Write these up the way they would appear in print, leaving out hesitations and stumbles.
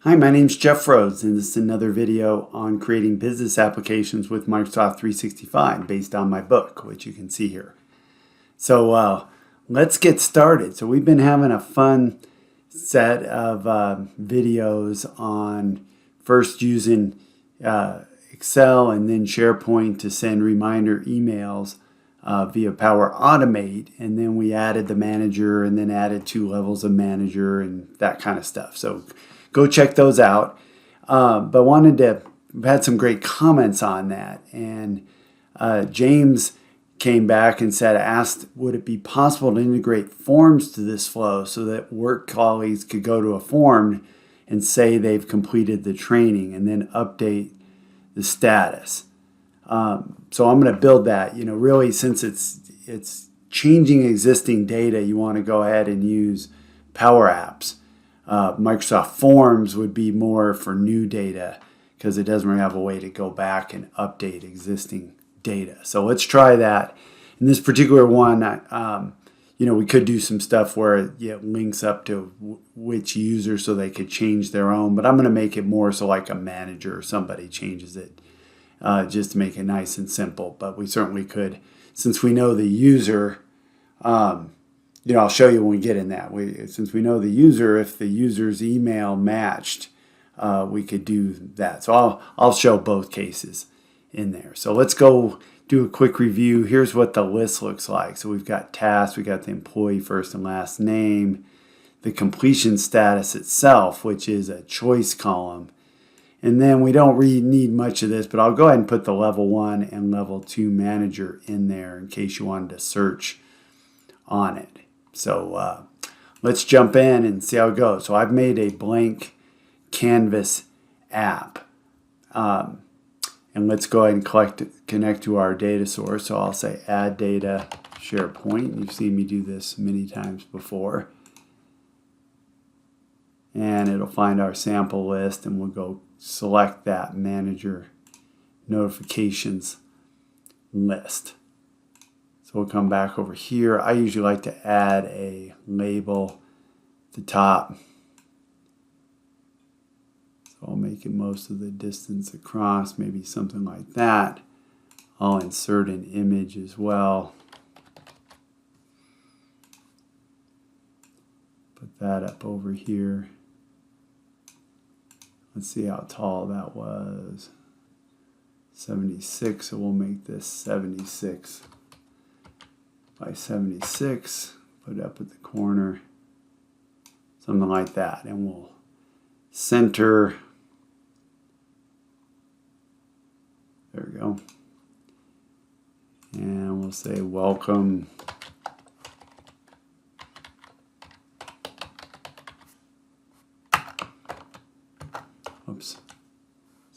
Hi, my name's Jeff Rhodes, and this is another video on creating business applications with Microsoft 365 based on my book, which you can see here. So let's get started. So we've been having a fun set of videos on first using Excel and then SharePoint to send reminder emails via Power Automate, and then we added the manager and then added 2 levels of manager and that kind of stuff. So go check those out. But we've had some great comments on that. And James came back and asked, would it be possible to integrate forms to this flow so that work colleagues could go to a form and say they've completed the training and then update the status. So I'm going to build that. Really, since it's changing existing data, you want to go ahead and use Power Apps. Microsoft Forms would be more for new data because it doesn't really have a way to go back and update existing data. So let's try that. In this particular one, we could do some stuff where it links up to which user so they could change their own, but I'm going to make it more so like a manager or somebody changes it just to make it nice and simple. But we certainly could, since we know the user, I'll show you when we get in that. Since we know the user, if the user's email matched, we could do that. So I'll show both cases in there. So let's go do a quick review. Here's what the list looks like. So we've got tasks, we got the employee first and last name, the completion status itself, which is a choice column. And then we don't really need much of this, but I'll go ahead and put the level 1 and level 2 manager in there in case you wanted to search on it. So let's jump in and see how it goes. So I've made a blank canvas app. And let's go ahead and connect to our data source. So I'll say add data SharePoint. You've seen me do this many times before. And it'll find our sample list, and we'll go select that manager notifications list. So we'll come back over here. I usually like to add a label at the top. So I'll make it most of the distance across, maybe something like that. I'll insert an image as well. Put that up over here. Let's see how tall that was. 76, so we'll make this 76 by 76. Put it up at the corner. Something like that. And we'll center. There we go. And we'll say welcome. Oops.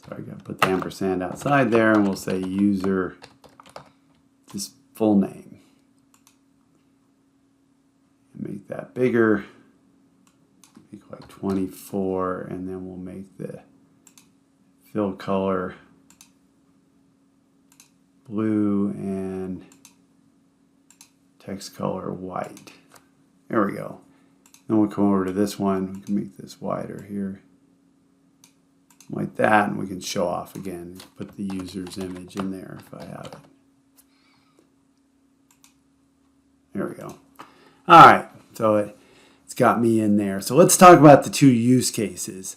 Sorry, I got to put the ampersand outside there, and we'll say user, just full name. And make that bigger. Make like 24, and then we'll make the fill color blue and text color white. There we go. Then we'll come over to this one. We can make this wider here. Like that, and we can show off again. Put the user's image in there if I have it. There we go. All right, so it's got me in there. So let's talk about the 2 use cases,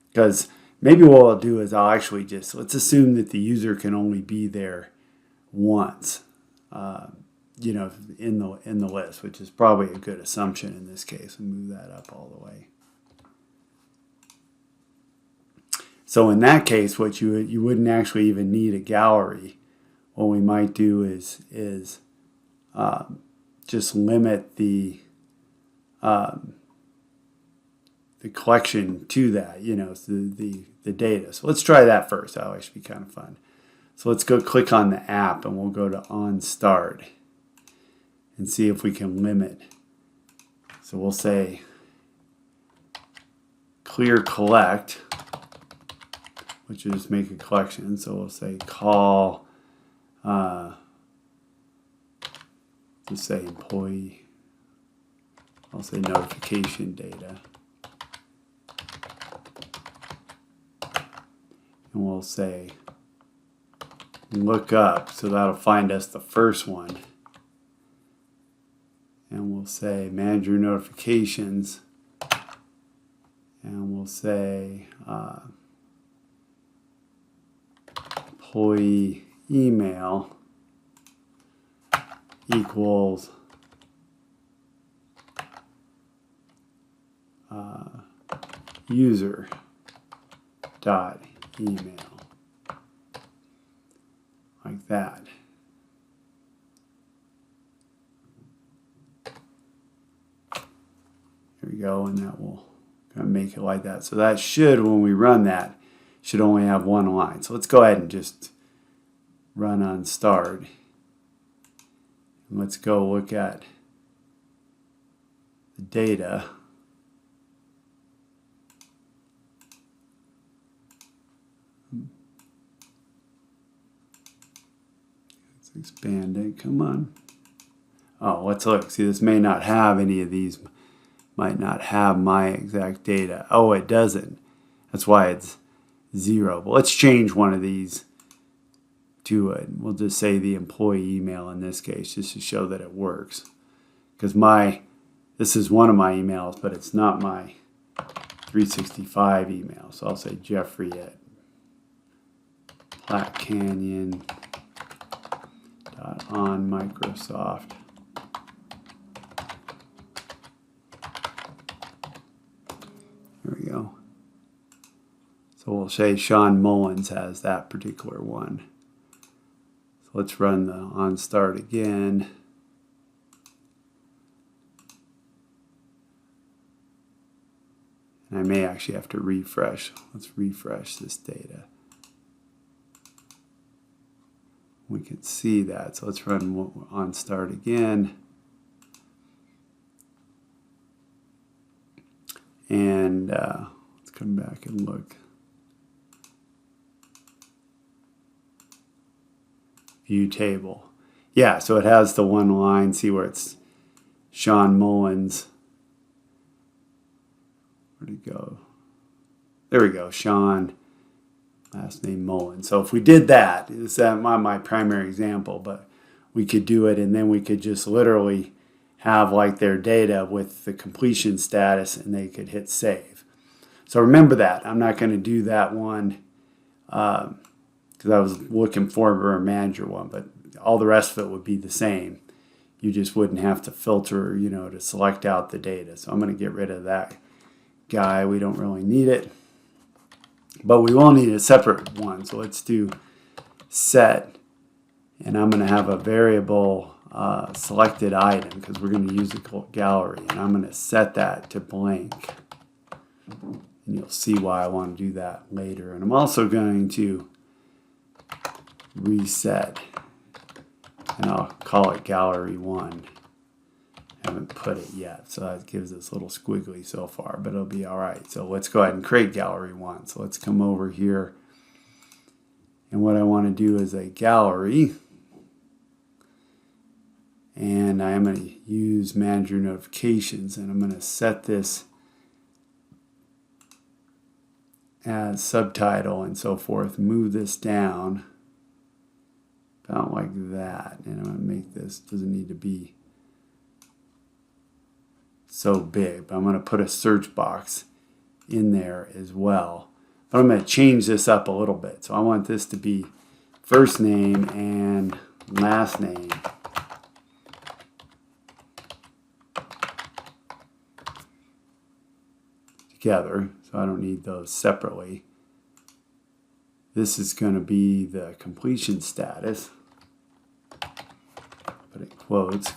because maybe what I'll do is let's assume that the user can only be there once, in the list, which is probably a good assumption in this case. We'll move that up all the way. So in that case, what you wouldn't actually even need a gallery. What we might do is just limit the collection to that, the data. So let's try that first. That'll actually be kind of fun. So let's go click on the app, and we'll go to on start and see if we can limit. So we'll say clear collect, which will just make a collection. So we'll say call, just say employee. I'll say notification data. and we'll say look up, so that'll find us the first one. And we'll say manage your notifications, and we'll say employee email equals user dot email, like that. There we go, and that will kind of make it like that. So that should, when we run that, should only have one line. So let's go ahead and just run on start. And let's go look at the data. Let's expand it. Come on. Oh, let's look. See, this may not have any of these. Might not have my exact data. Oh, it doesn't. That's why it's 0. But let's change one of these to it. We'll just say the employee email in this case, just to show that it works. Because this is one of my emails, but it's not my 365 email. So I'll say Jeffrey at plattcanyon.onmicrosoft. There we go. So we'll say Sean Mullins has that particular one. So let's run the on start again. And I may actually have to refresh. Let's refresh this data. We can see that. So let's run on start again. And let's come back and look. View table. Yeah, so it has the one line. See where it's Sean Mullins. Where'd it go? There we go. Sean, last name Mullins. So if we did that, it's not my primary example, but we could do it, and then we could just literally have like their data with the completion status, and they could hit save. So remember that. I'm not going to do that one because I was looking for a manager one, but all the rest of it would be the same. You just wouldn't have to filter, to select out the data. So I'm going to get rid of that guy. We don't really need it, but we will need a separate one. So let's do set, and I'm going to have a variable selected item because we're going to use the gallery, and I'm going to set that to blank, and you'll see why I want to do that later. And I'm also going to reset, and I'll call it gallery 1. I haven't put it yet, so that gives us a little squiggly so far, but it'll be all right. So let's go ahead and create gallery 1. So let's come over here, and what I want to do is a gallery. And I am going to use manager notifications, and I'm going to set this as subtitle and so forth. Move this down about like that, and I'm going to make this, doesn't need to be so big, but I'm going to put a search box in there as well. But I'm going to change this up a little bit. So I want this to be first name and last name. Together, so I don't need those separately. This is going to be the completion status. Put it in quotes.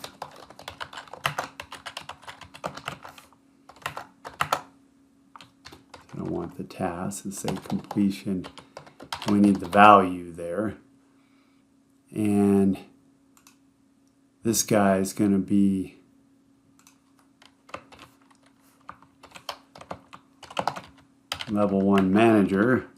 I don't want the task to say completion. We need the value there. And this guy is going to be level 1 manager.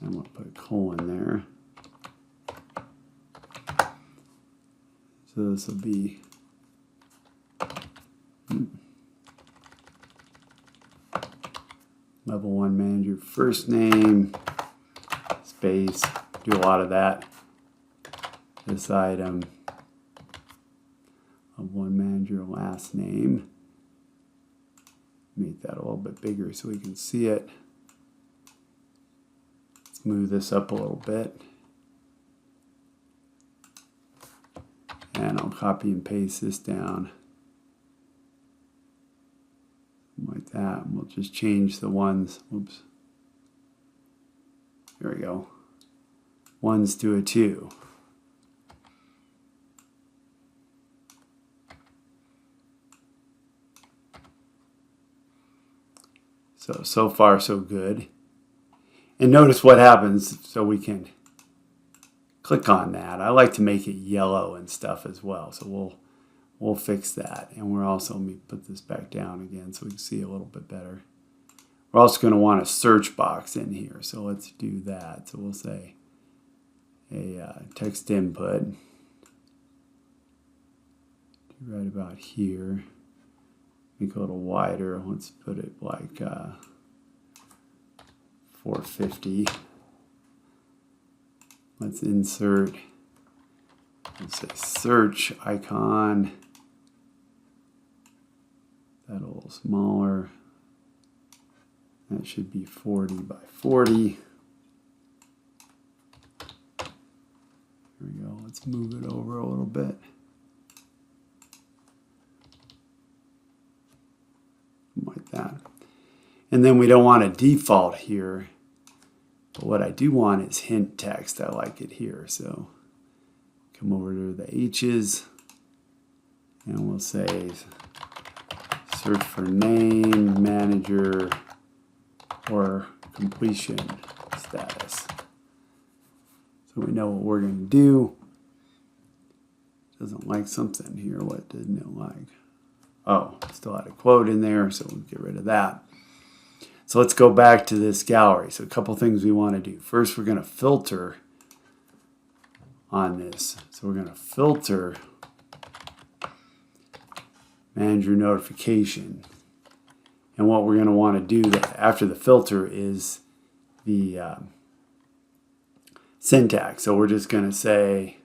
I'm going to put a colon there. So this will be level 1 manager first name, space, do a lot of that. This item of 1 manager last name. Make that a little bit bigger so we can see it. Let's move this up a little bit. And I'll copy and paste this down like that. And we'll just change the ones. Oops. There we go. 1s to a 2. So far so good. And notice what happens, so we can click on that. I like to make it yellow and stuff as well, so we'll fix that. And we're also, let me put this back down again so we can see a little bit better. We're also going to want a search box in here, so let's do that. So we'll say a text input right about here. Make it a little wider. Let's put it like 450. Let's insert, let's say search icon. That a little smaller. That should be 40 by 40. There we go. Let's move it over a little bit. Like that. And then we don't want a default here. But what I do want is hint text. I like it here. So come over to the H's and we'll say search for name, manager, or completion status. So we know what we're going to do. Doesn't like something here. What didn't it like? Oh, still had a quote in there, so we'll get rid of that. So let's go back to this gallery. So a couple things we want to do. First, we're going to filter on this. So we're going to filter manager notification. And what we're going to want to do after the filter is the syntax. So we're just going to say,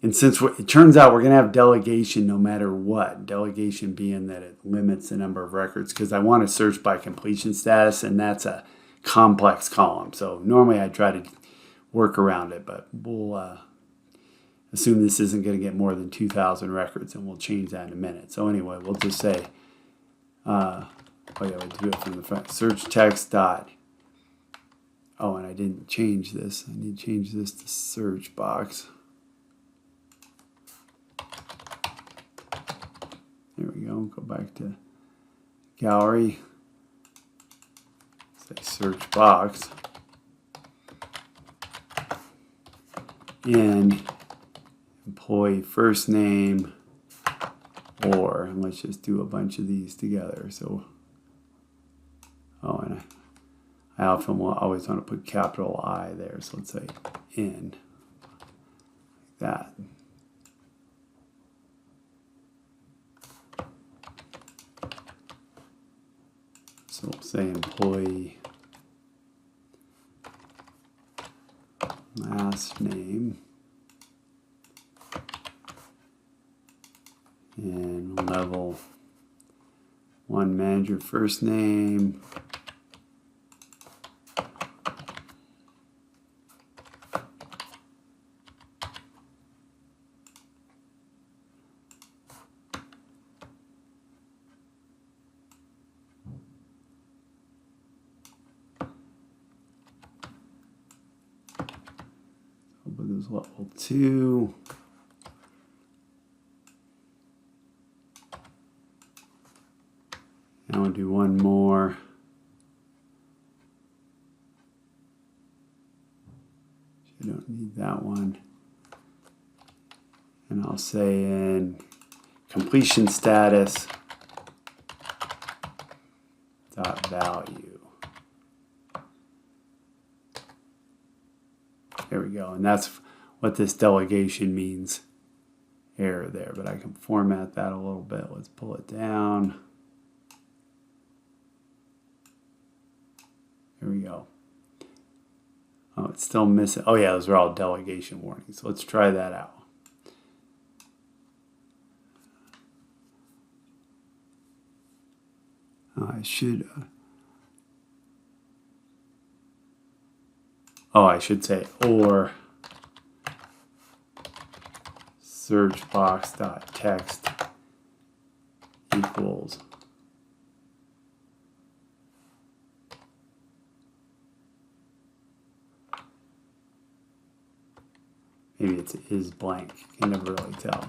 and since it turns out we're going to have delegation no matter what, delegation being that it limits the number of records, because I want to search by completion status, and that's a complex column. So normally I try to work around it, but we'll assume this isn't going to get more than 2,000 records, and we'll change that in a minute. So anyway, we'll just say, oh yeah, we'll do it from the front. Search text dot. Oh, and I didn't change this. I need to change this to search box. There we go. Go back to gallery. Say search box. And employee first name, or let's just do a bunch of these together. So, oh, and I often always want to put capital I there. So let's say in, like that. So we'll say employee last name and level 1 manager first name. But there's level 2. And we'll do one more. You don't need that one. And I'll say in completion status dot value. There we go, and that's what this delegation means, error there, but I can format that a little bit. Let's pull it down. Here we go. Oh, it's still missing. Oh yeah, those are all delegation warnings. So let's try that out. I should... I should say or search box dot text equals maybe it's is blank. You can never really tell.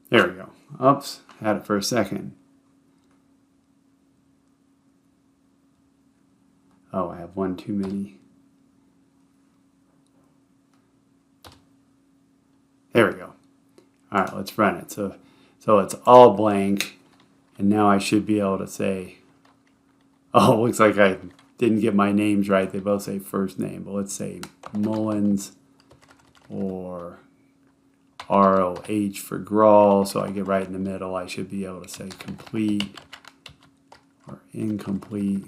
There we go. Oops, had it for a second. Oh, I have one too many. There we go. All right, let's run it. So it's all blank, and now I should be able to say, oh, it looks like I didn't get my names right. They both say first name, but let's say Mullins or ROH for Grawl, so I get right in the middle. I should be able to say complete or incomplete.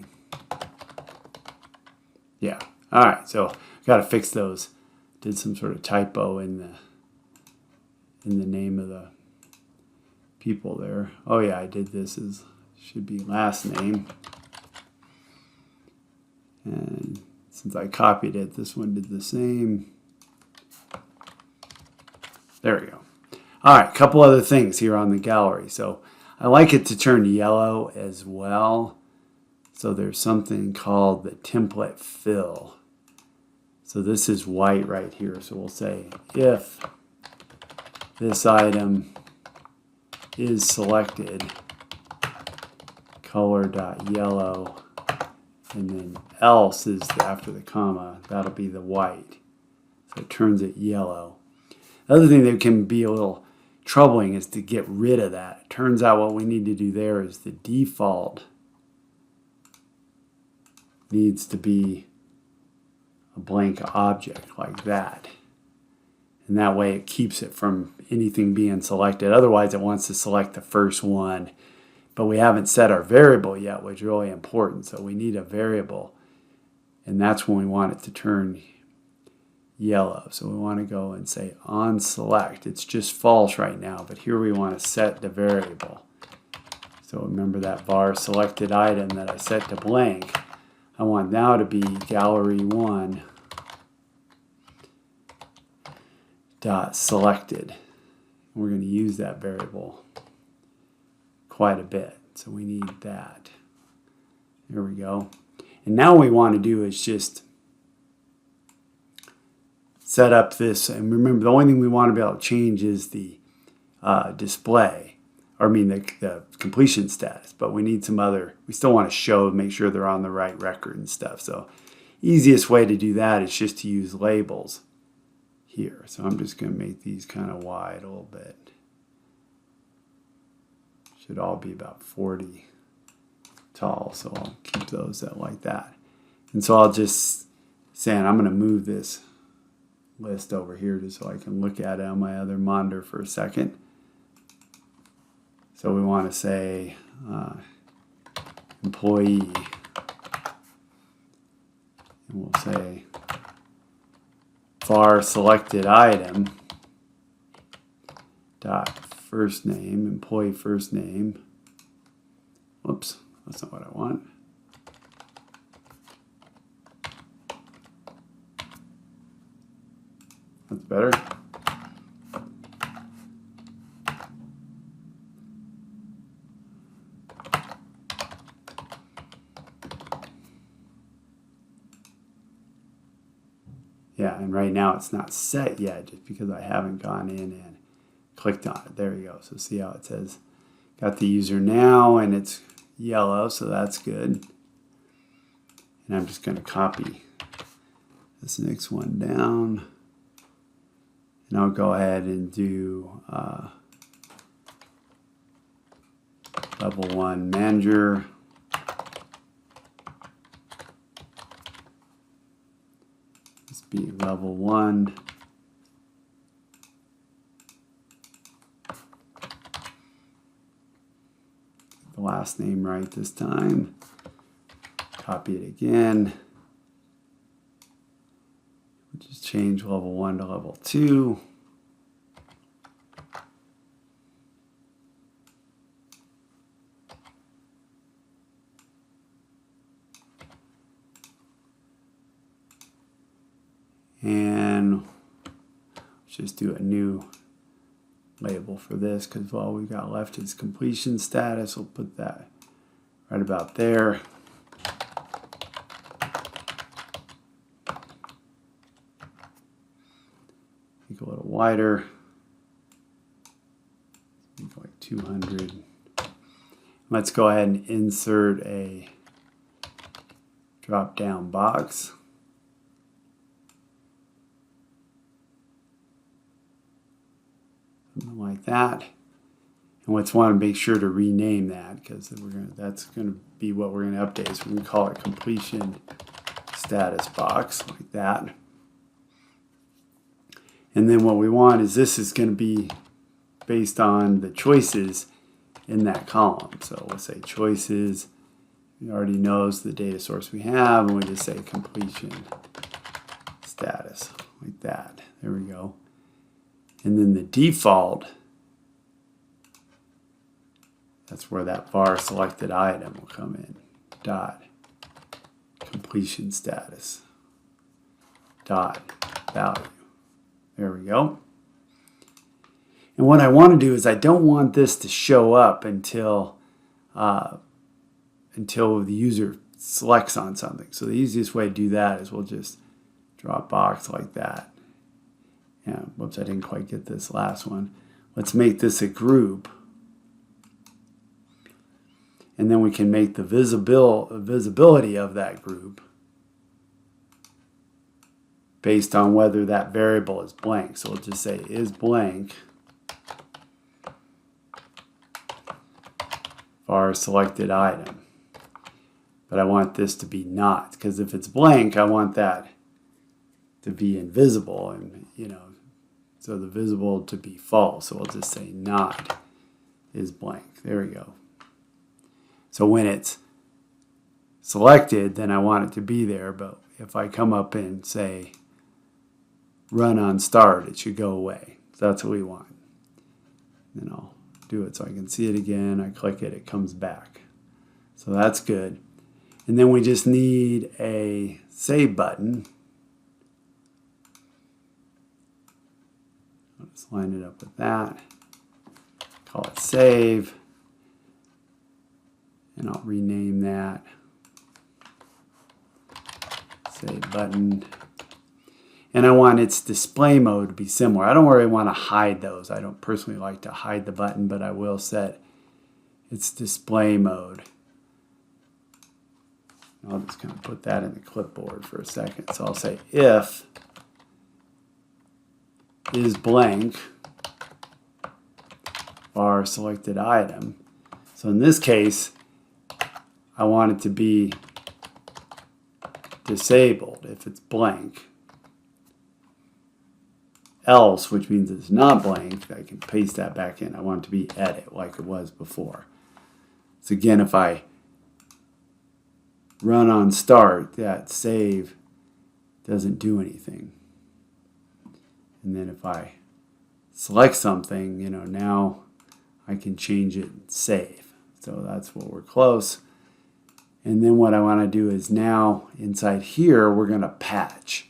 Yeah. All right. So got to fix those. Did some sort of typo in the name of the people there. Oh yeah, I did this as should be last name. And since I copied it, this one did the same. There we go. All right, a couple other things here on the gallery. So I like it to turn yellow as well. So there's something called the template fill. So this is white right here. So we'll say if this item is selected, color.yellow, and then else is after the comma. That'll be the white. So it turns it yellow. The other thing that can be a little troubling is to get rid of that. It turns out what we need to do there is the default needs to be a blank object like that. And that way it keeps it from anything being selected. Otherwise it wants to select the first one. But we haven't set our variable yet, which is really important. So we need a variable. And that's when we want it to turn yellow. So we want to go and say on select. It's just false right now, but here we want to set the variable. So remember that var selected item that I set to blank. I want now to be gallery1 dot selected. We're going to use that variable quite a bit. So we need that. There we go. And now what we want to do is just set up this, and remember the only thing we want to be able to change is the display, or I mean the completion status, but we need some other, we still want to show, make sure they're on the right record and stuff. So easiest way to do that is just to use labels here. So I'm just going to make these kind of wide a little bit. Should all be about 40 tall, so I'll keep those like that. And so I'll just say, I'm going to move this list over here just so I can look at it on my other monitor for a second. So we want to say employee, and we'll say var selected item dot first name, employee first name. Whoops, that's not what I want. That's better. Yeah, and right now it's not set yet just because I haven't gone in and clicked on it. There we go. So see how it says got the user now and it's yellow, so that's good. And I'm just going to copy this next one down. And I'll go ahead and do level 1 manager. be level 1. The last name right this time. Copy it again. Just change level 1 to level 2. And let's just do a new label for this because all we've got left is completion status. We'll put that right about there. Make it a little wider. Make it like 200. Let's go ahead and insert a drop-down box. Something like that. And let's want to make sure to rename that because that's going to be what we're going to update. So we're going to call it completion status box like that. And then what we want is this is going to be based on the choices in that column. So we'll say choices. It already knows the data source we have, and we just say completion status like that. There we go. And then the default, that's where that var selected item will come in. Dot completion status. Dot value. There we go. And what I want to do is I don't want this to show up until the user selects on something. So the easiest way to do that is we'll just draw a box like that. Yeah, whoops, I didn't quite get this last one. Let's make this a group. And then we can make the visibility of that group based on whether that variable is blank. So we'll just say is blank var selected item. But I want this to be not, because if it's blank, I want that to be invisible, and so the visible to be false. So we'll just say not is blank. There we go. So when it's selected, then I want it to be there, but if I come up and say run on start, it should go away. So that's what we want. Then I'll do it so I can see it again. I click it, it comes back. So that's good. And then we just need a save button. I'll just line it up with that. Call it save. And I'll rename that save button. And I want its display mode to be similar. I don't really want to hide those. I don't personally like to hide the button, but I will set its display mode. I'll just kind of put that in the clipboard for a second. So I'll say if is blank var selected item. So in this case, I want it to be disabled if it's blank. Else, which means it's not blank, I can paste that back in. I want it to be edit like it was before. So again, if I run on start, that save doesn't do anything. And then if I select something, now I can change it and save. So that's what we're close. And then what I want to do is now inside here, we're going to patch.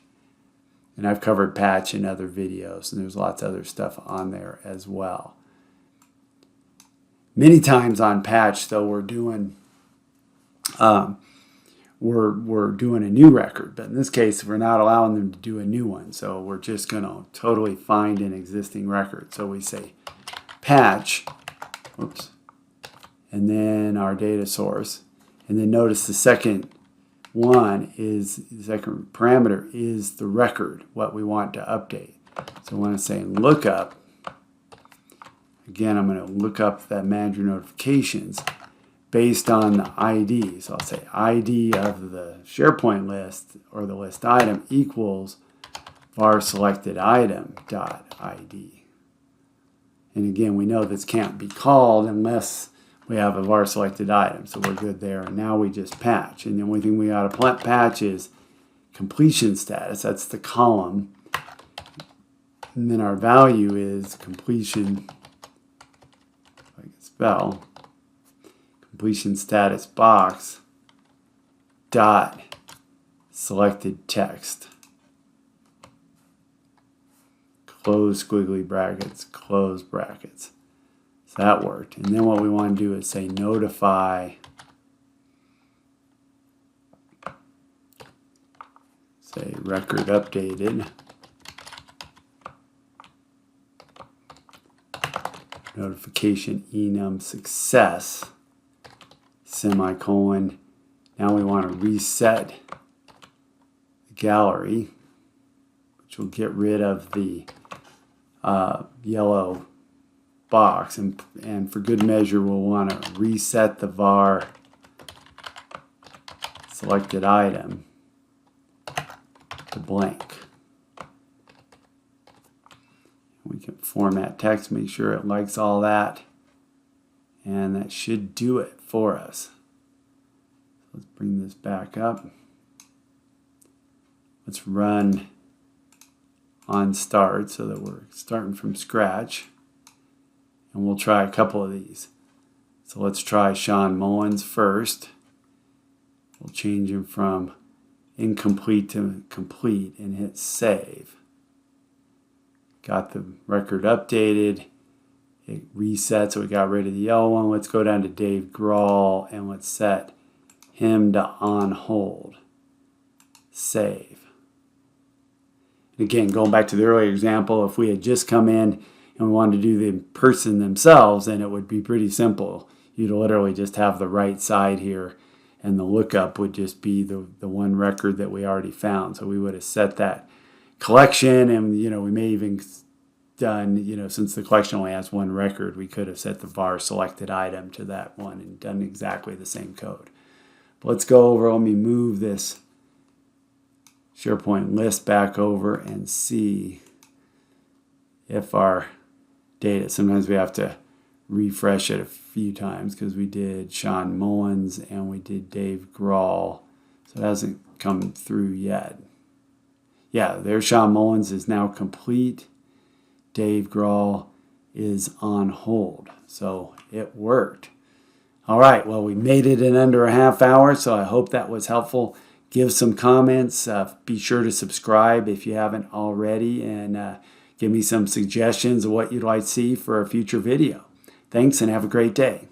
And I've covered patch in other videos, and there's lots of other stuff on there as well. Many times on patch, though, we're doing we're doing a new record, but in this case, we're not allowing them to do a new one. So we're just going to totally find an existing record. So we say patch, oops, and then our data source, and then notice the second parameter is the record, what we want to update. So I want to say lookup. Again, I'm going to look up that manager notifications based on the ID. So I'll say ID of the SharePoint list or the list item equals var selected item dot ID. And again, we know this can't be called unless we have a var selected item, so we're good there. And now we just patch. And the only thing we got to patch is completion status. That's the column. And then our value is completion, if I can spell, completion status box dot selected text. Close squiggly brackets, close brackets. So that worked. And then what we want to do is say notify, say record updated, notification enum success, semicolon. Now we want to reset the gallery, which will get rid of the yellow box, and for good measure we'll want to reset the var selected item to blank. We can format text, make sure it likes all that, and that should do it for us. Let's bring this back up. Let's run on start so that we're starting from scratch. And we'll try a couple of these. So let's try Sean Mullins first. We'll change him from incomplete to complete and hit save. Got the record updated. It reset, so we got rid of the yellow one. Let's go down to Dave Grohl and let's set him to on hold. Save. Again, going back to the earlier example, if we had just come in and we wanted to do the person themselves, then it would be pretty simple. You'd literally just have the right side here, and the lookup would just be the one record that we already found. So we would have set that collection, and we may even done, since the collection only has one record, we could have set the var selected item to that one and done exactly the same code. But let's go over, let me move this SharePoint list back over and see if our data, sometimes we have to refresh it a few times because we did Sean Mullins and we did Dave Grohl, so it hasn't come through yet. Yeah, there's Sean Mullins is now complete. Dave Grohl is on hold, so it worked. All right, well, we made it in under a half hour, so I hope that was helpful. Give some comments. Be sure to subscribe if you haven't already, and give me some suggestions of what you'd like to see for a future video. Thanks, and have a great day.